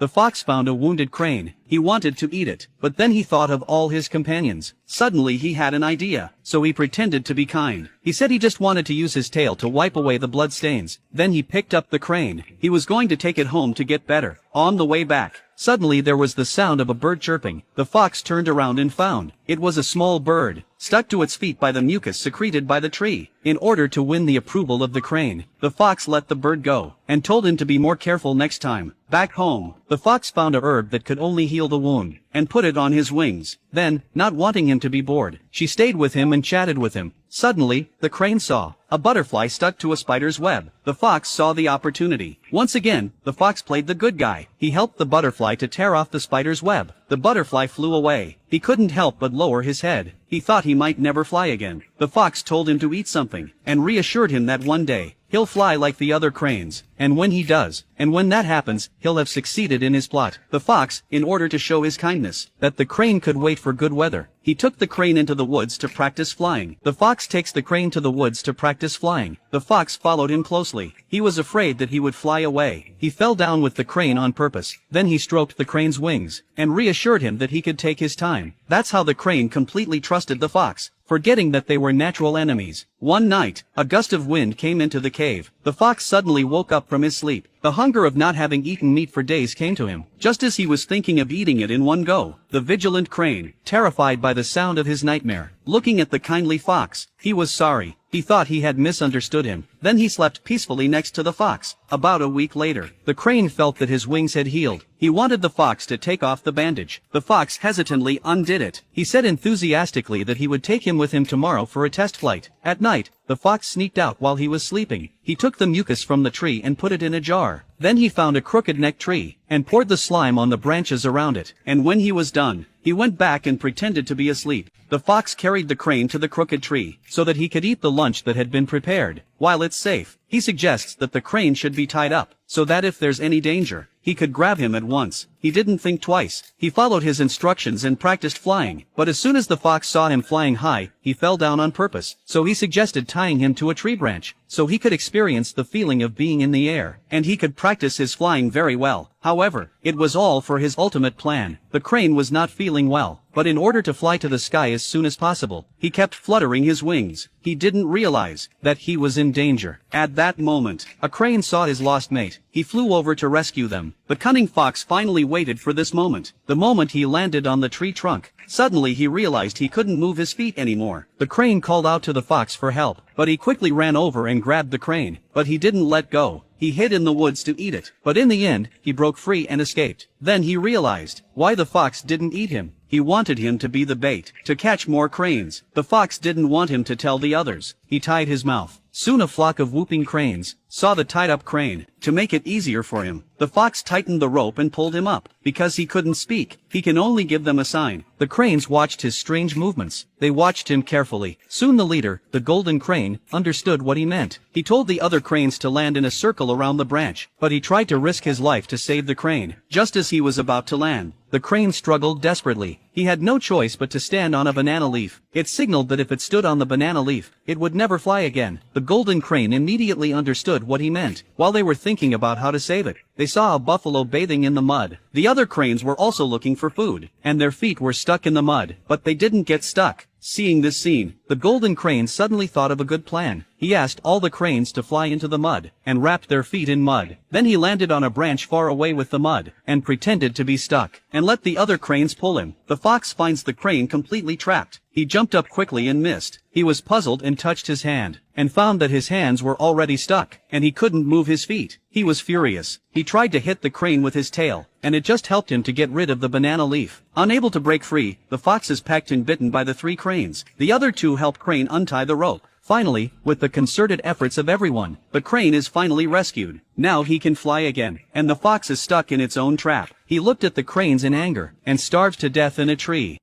the fox found a wounded crane. He wanted to eat it, but then he thought of all his companions. Suddenly he had an idea, so he pretended to be kind. He said he just wanted to use his tail to wipe away the blood stains. Then he picked up the crane. He was going to take it home to get better. On the way back, suddenly there was the sound of a bird chirping. The fox turned around and found it was a small bird, stuck to its feet by the mucus secreted by the tree. In order to win the approval of the crane, the fox let the bird go, and told him to be more careful next time. Back home, the fox found a herb that could only heal the wound, and put it on his wings. Then, not wanting him to be bored, she stayed with him and chatted with him. Suddenly, the crane saw a butterfly stuck to a spider's web. The fox saw the opportunity. Once again, the fox played the good guy. He helped the butterfly to tear off the spider's web. The butterfly flew away. He couldn't help but lower his head. He thought he might never fly again. The fox told him to eat something, and reassured him that one day, he'll fly like the other cranes, and when he does, and when that happens, he'll have succeeded in his plot. The fox, in order to show his kindness, that the crane could wait for good weather, he took the crane into the woods to practice flying. The fox takes the crane to the woods to practice flying. The fox followed him closely. He was afraid that he would fly away. He fell down with the crane on purpose. Then he stroked the crane's wings, and reassured him that he could take his time. That's how the crane completely trusted the fox, forgetting that they were natural enemies. One night, a gust of wind came into the cave. The fox suddenly woke up from his sleep. The hunger of not having eaten meat for days came to him. Just as he was thinking of eating it in one go, the vigilant crane, terrified by the sound of his nightmare, looking at the kindly fox, he was sorry. He thought he had misunderstood him. Then he slept peacefully next to the fox. About a week later, the crane felt that his wings had healed. He wanted the fox to take off the bandage. The fox hesitantly undid it. He said enthusiastically that he would take him with him tomorrow for a test flight. At night, the fox sneaked out while he was sleeping. He took the mucus from the tree and put it in a jar. Then he found a crooked-necked tree, and poured the slime on the branches around it. And when he was done, he went back and pretended to be asleep. The fox carried the crane to the crooked tree, so that he could eat the lunch that had been prepared. While it's safe, he suggests that the crane should be tied up, so that if there's any danger, he could grab him at once. He didn't think twice. He followed his instructions and practiced flying. But as soon as the fox saw him flying high, he fell down on purpose. So he suggested tying him to a tree branch, so he could experience the feeling of being in the air, and he could practice his flying very well. However, it was all for his ultimate plan. The crane was not feeling well, but in order to fly to the sky as soon as possible, he kept fluttering his wings. He didn't realize that he was in danger. At that moment, a crane saw his lost mate. He flew over to rescue them. The cunning fox finally waited for this moment. The moment he landed on the tree trunk, suddenly he realized he couldn't move his feet anymore. The crane called out to the fox for help, but he quickly ran over and grabbed the crane. But he didn't let go. He hid in the woods to eat it. But in the end, he broke free and escaped. Then he realized why the fox didn't eat him. He wanted him to be the bait, to catch more cranes. The fox didn't want him to tell the others. He tied his mouth. Soon a flock of whooping cranes saw the tied-up crane. To make it easier for him, the fox tightened the rope and pulled him up. Because he couldn't speak, he can only give them a sign. The cranes watched his strange movements. They watched him carefully. Soon the leader, the golden crane, understood what he meant. He told the other cranes to land in a circle around the branch, but he tried to risk his life to save the crane. Just as he was about to land, the crane struggled desperately. He had no choice but to stand on a banana leaf. It signaled that if it stood on the banana leaf, it would never fly again. The golden crane immediately understood what he meant. While they were thinking about how to save it, they saw a buffalo bathing in the mud. The other cranes were also looking for food, and their feet were stuck in the mud, but they didn't get stuck. Seeing this scene, the golden crane suddenly thought of a good plan. He asked all the cranes to fly into the mud, and wrapped their feet in mud. Then he landed on a branch far away with the mud, and pretended to be stuck, and let the other cranes pull him. The fox finds the crane completely trapped. He jumped up quickly and missed. He was puzzled and touched his hand, and found that his hands were already stuck, and he couldn't move his feet. He was furious. He tried to hit the crane with his tail, and it just helped him to get rid of the banana leaf. Unable to break free, the fox is pecked and bitten by the 3 cranes. The other 2 help crane untie the rope. Finally, with the concerted efforts of everyone, the crane is finally rescued. Now he can fly again, and the fox is stuck in its own trap. He looked at the cranes in anger, and starved to death in a tree.